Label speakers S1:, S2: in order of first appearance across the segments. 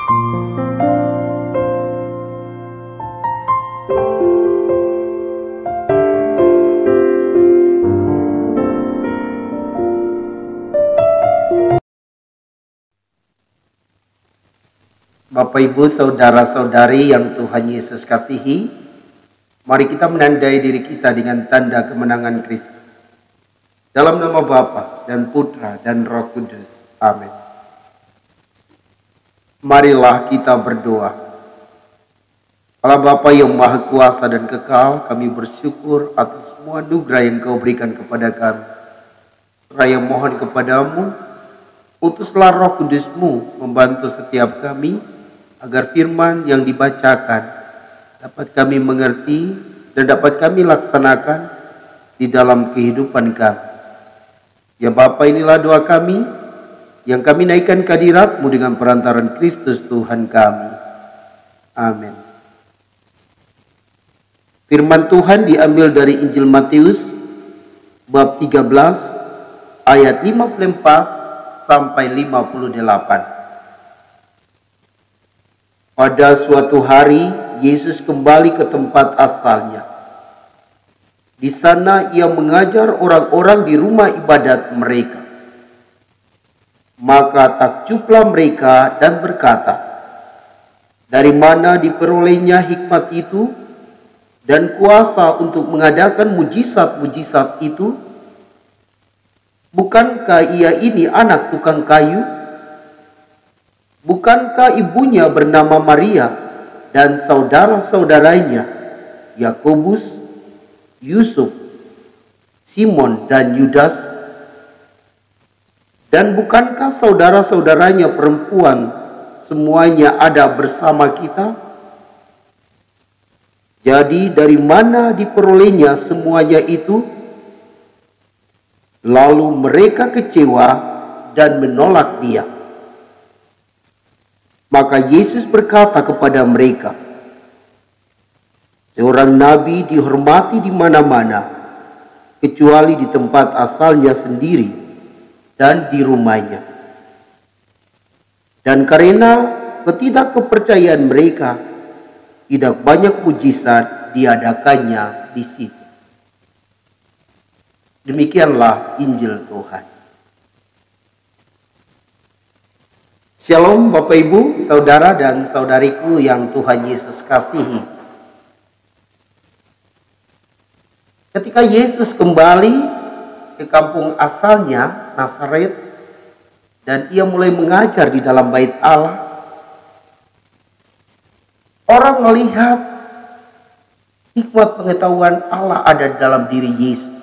S1: Bapak, Ibu, saudara-saudari yang Tuhan Yesus kasihi, mari kita menandai diri kita dengan tanda kemenangan Kristus. Dalam nama Bapa dan Putra dan Roh Kudus. Amin. Marilah kita berdoa. Allah Bapa yang Maha Kuasa dan Kekal, kami bersyukur atas semua anugerah yang Kau berikan kepada kami. Raya mohon kepadamu, utuslah Roh Kudus-Mu membantu setiap kami, agar firman yang dibacakan dapat kami mengerti dan dapat kami laksanakan di dalam kehidupan kami. Ya Bapa, inilah doa kami yang kami naikkan ke hadirat-Mu dengan perantaran Kristus Tuhan kami. Amin. Firman Tuhan diambil dari Injil Matius bab 13 ayat 54 sampai 58. Pada suatu hari, Yesus kembali ke tempat asalnya. Di sana ia mengajar orang-orang di rumah ibadat mereka. Maka takjublah mereka dan berkata, "Dari mana diperolehnya hikmat itu dan kuasa untuk mengadakan mujizat-mujizat itu? Bukankah ia ini anak tukang kayu? Bukankah ibunya bernama Maria dan saudara-saudaranya Yakobus, Yusuf, Simon dan Yudas? Dan bukankah saudara-saudaranya perempuan semuanya ada bersama kita? Jadi dari mana diperolehnya semuanya itu?" Lalu mereka kecewa dan menolak Dia. Maka Yesus berkata kepada mereka, "Seorang nabi dihormati di mana-mana, kecuali di tempat asalnya sendiri dan di rumahnya." Dan karena ketidakkepercayaan mereka, tidak banyak mujizat diadakannya di situ. Demikianlah Injil Tuhan. Shalom Bapak, Ibu, saudara dan saudariku yang Tuhan Yesus kasihi. Ketika Yesus kembali ke kampung asalnya, Nazaret, dan ia mulai mengajar di dalam bait Allah, orang melihat hikmat pengetahuan Allah ada dalam diri Yesus.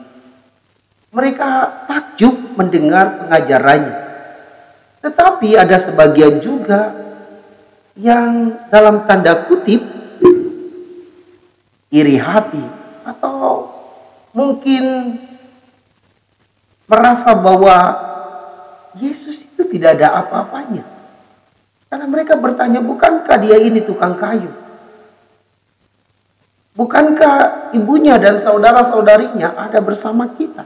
S1: Mereka takjub mendengar pengajarannya. Tetapi ada sebagian juga yang dalam tanda kutip iri hati, atau mungkin merasa bahwa Yesus itu tidak ada apa-apanya. Karena mereka bertanya, bukankah dia ini tukang kayu? Bukankah ibunya dan saudara-saudarinya ada bersama kita?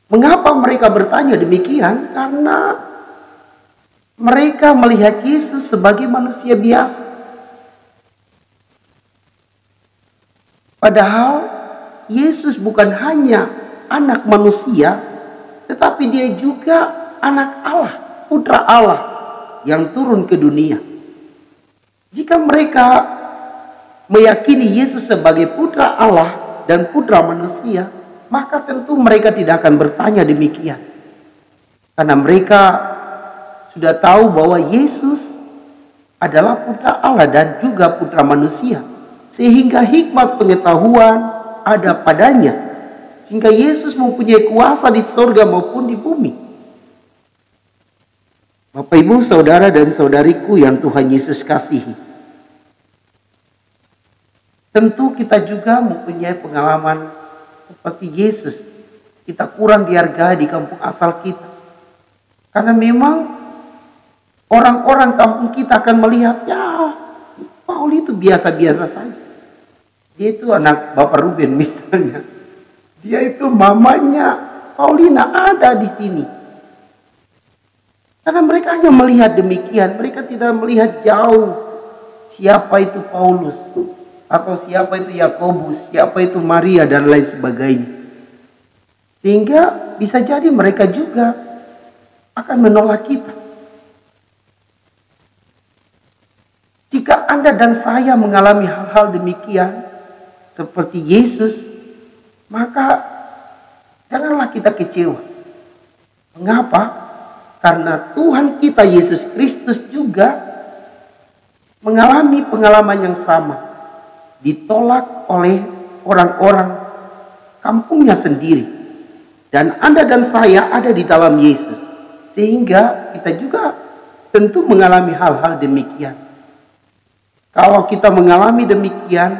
S1: Mengapa mereka bertanya demikian? Karena mereka melihat Yesus sebagai manusia biasa. Padahal Yesus bukan hanya anak manusia, tetapi dia juga anak Allah, putra Allah yang turun ke dunia. Jika mereka meyakini Yesus sebagai putra Allah dan putra manusia, maka tentu mereka tidak akan bertanya demikian. Karena mereka sudah tahu bahwa Yesus adalah putra Allah dan juga putra manusia. Sehingga hikmat pengetahuan ada padanya. Sehingga Yesus mempunyai kuasa di surga maupun di bumi. Bapak, Ibu, saudara dan saudariku yang Tuhan Yesus kasihi. Tentu kita juga mempunyai pengalaman seperti Yesus. Kita kurang dihargai di kampung asal kita. Karena memang orang-orang kampung kita akan melihat, ya Paul itu biasa-biasa saja. Dia itu anak Bapak Ruben misalnya. Dia itu mamanya Paulina ada di sini. Karena mereka hanya melihat demikian, mereka tidak melihat jauh siapa itu Paulus, atau siapa itu Yakobus, siapa itu Maria dan lain sebagainya. Sehingga bisa jadi mereka juga akan menolak kita. Jika Anda dan saya mengalami hal-hal demikian seperti Yesus, maka janganlah kita kecewa. Mengapa? Karena Tuhan kita Yesus Kristus juga mengalami pengalaman yang sama. Ditolak oleh orang-orang kampungnya sendiri. Dan Anda dan saya ada di dalam Yesus. Sehingga kita juga tentu mengalami hal-hal demikian. Kalau kita mengalami demikian,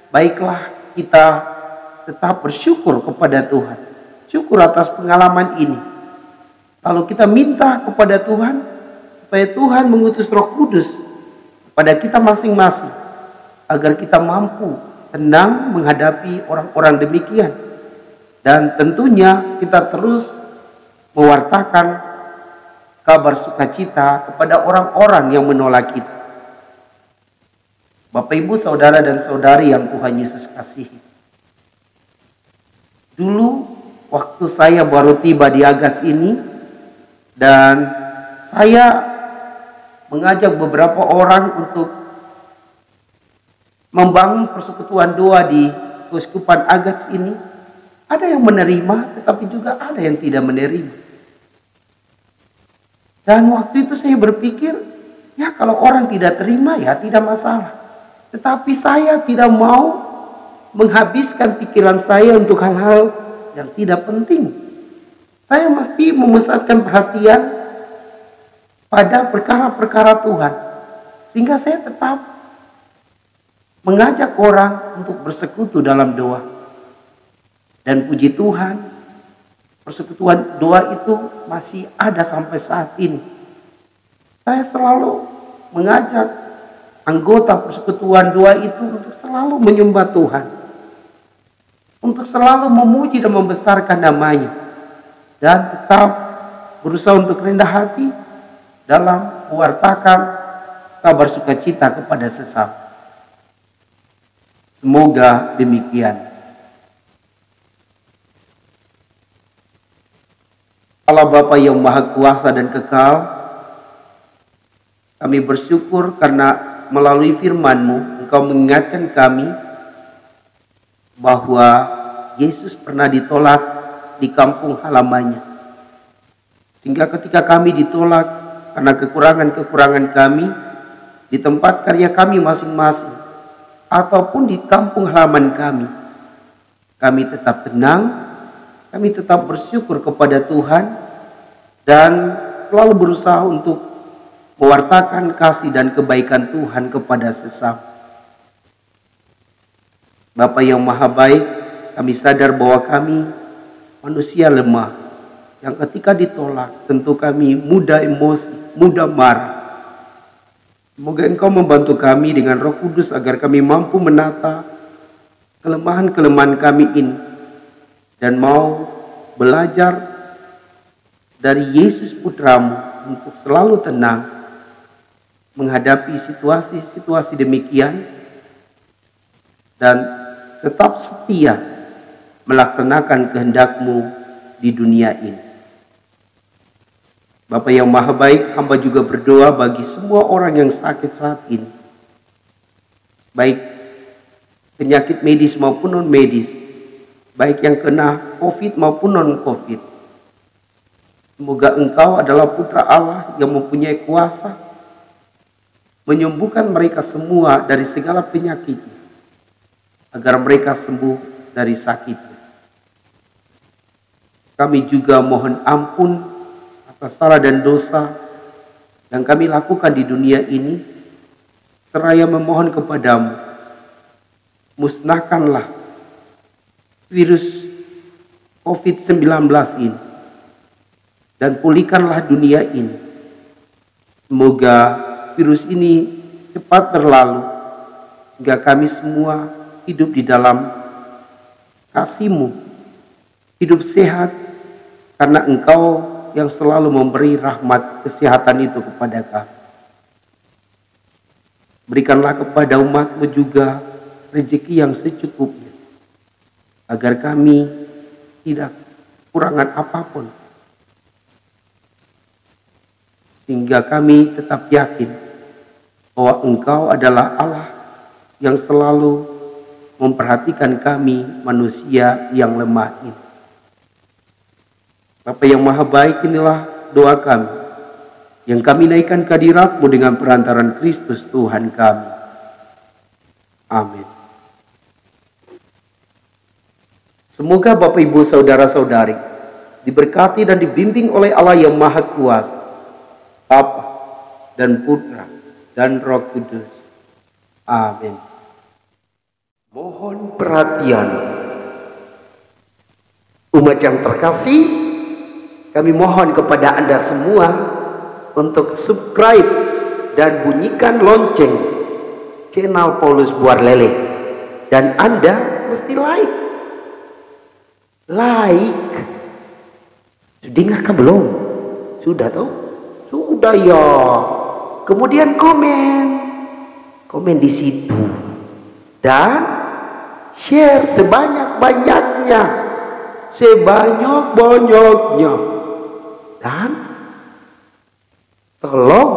S1: baiklah kita tetap bersyukur kepada Tuhan. Syukur atas pengalaman ini. Kalau kita minta kepada Tuhan, supaya Tuhan mengutus Roh Kudus kepada kita masing-masing, agar kita mampu tenang menghadapi orang-orang demikian. Dan tentunya kita terus mewartakan kabar sukacita kepada orang-orang yang menolak kita. Bapak, Ibu, Saudara dan Saudari yang Tuhan Yesus kasihi. Dulu waktu saya baru tiba di Agats ini, dan saya mengajak beberapa orang untuk membangun persekutuan doa di Keuskupan Agats ini. Ada yang menerima, tetapi juga ada yang tidak menerima. Dan waktu itu saya berpikir, ya kalau orang tidak terima ya tidak masalah. Tetapi saya tidak mau menghabiskan pikiran saya untuk hal-hal yang tidak penting. Saya mesti memusatkan perhatian pada perkara-perkara Tuhan. Sehingga saya tetap mengajak orang untuk bersekutu dalam doa. Dan puji Tuhan, persekutuan doa itu masih ada sampai saat ini. Saya selalu mengajak anggota persekutuan doa itu untuk selalu menyembah Tuhan. Untuk selalu memuji dan membesarkan namanya. Dan tetap berusaha untuk rendah hati dalam mewartakan kabar sukacita kepada sesama. Semoga demikian. Allah Bapa yang Maha Kuasa dan Kekal, kami bersyukur karena melalui firman-Mu, Engkau mengingatkan kami bahwa Yesus pernah ditolak di kampung halamannya. Sehingga ketika kami ditolak karena kekurangan-kekurangan kami di tempat karya kami masing-masing ataupun di kampung halaman kami tetap tenang, kami tetap bersyukur kepada Tuhan dan selalu berusaha untuk mewartakan kasih dan kebaikan Tuhan kepada sesama. Bapa yang Maha Baik, kami sadar bahwa kami manusia lemah yang ketika ditolak tentu kami mudah emosi, mudah marah. Semoga Engkau membantu kami dengan Roh Kudus agar kami mampu menata kelemahan-kelemahan kami ini dan mau belajar dari Yesus Putramu untuk selalu tenang menghadapi situasi-situasi demikian dan tetap setia melaksanakan kehendak-Mu di dunia ini. Bapa yang Maha Baik, hamba juga berdoa bagi semua orang yang sakit saat ini. Baik penyakit medis maupun non-medis. Baik yang kena COVID maupun non-COVID. Semoga Engkau adalah Putra Allah yang mempunyai kuasa menyembuhkan mereka semua dari segala penyakit, agar mereka sembuh dari sakit. Kami juga mohon ampun atas salah dan dosa yang kami lakukan di dunia ini, seraya memohon kepadamu, musnahkanlah virus COVID-19 ini dan pulihkanlah dunia ini. Semoga virus ini cepat berlalu sehingga kami semua hidup di dalam kasih-Mu, hidup sehat karena Engkau yang selalu memberi rahmat kesehatan itu kepada kami. Berikanlah kepada umat-Mu juga rezeki yang secukupnya, agar kami tidak kekurangan apapun, sehingga kami tetap yakin bahwa Engkau adalah Allah yang selalu memperhatikan kami manusia yang lemah ini. Bapa yang maha baik, inilah doa kami yang kami naikkan ke hadirat-Mu dengan perantaran Kristus Tuhan kami. Amin. Semoga Bapak Ibu Saudara-saudari diberkati dan dibimbing oleh Allah yang Maha Kuasa, Bapa dan Putra dan Roh Kudus. Amin. Mohon perhatian umat yang terkasih, kami mohon kepada Anda semua untuk subscribe dan bunyikan lonceng channel Paulus Buarlele. Dan Anda mesti like. Sudah dengarkah belum? Sudah toh? Sudah ya. Kemudian komen di situ dan share sebanyak-banyaknya, dan tolong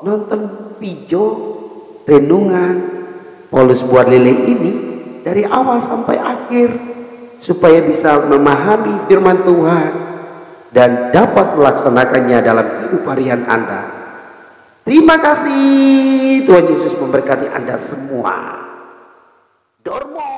S1: nonton video renungan Paulus Buarlele ini dari awal sampai akhir, supaya bisa memahami firman Tuhan dan dapat melaksanakannya dalam hidup harian Anda. Terima kasih. Tuhan Yesus memberkati Anda semua. Dormo.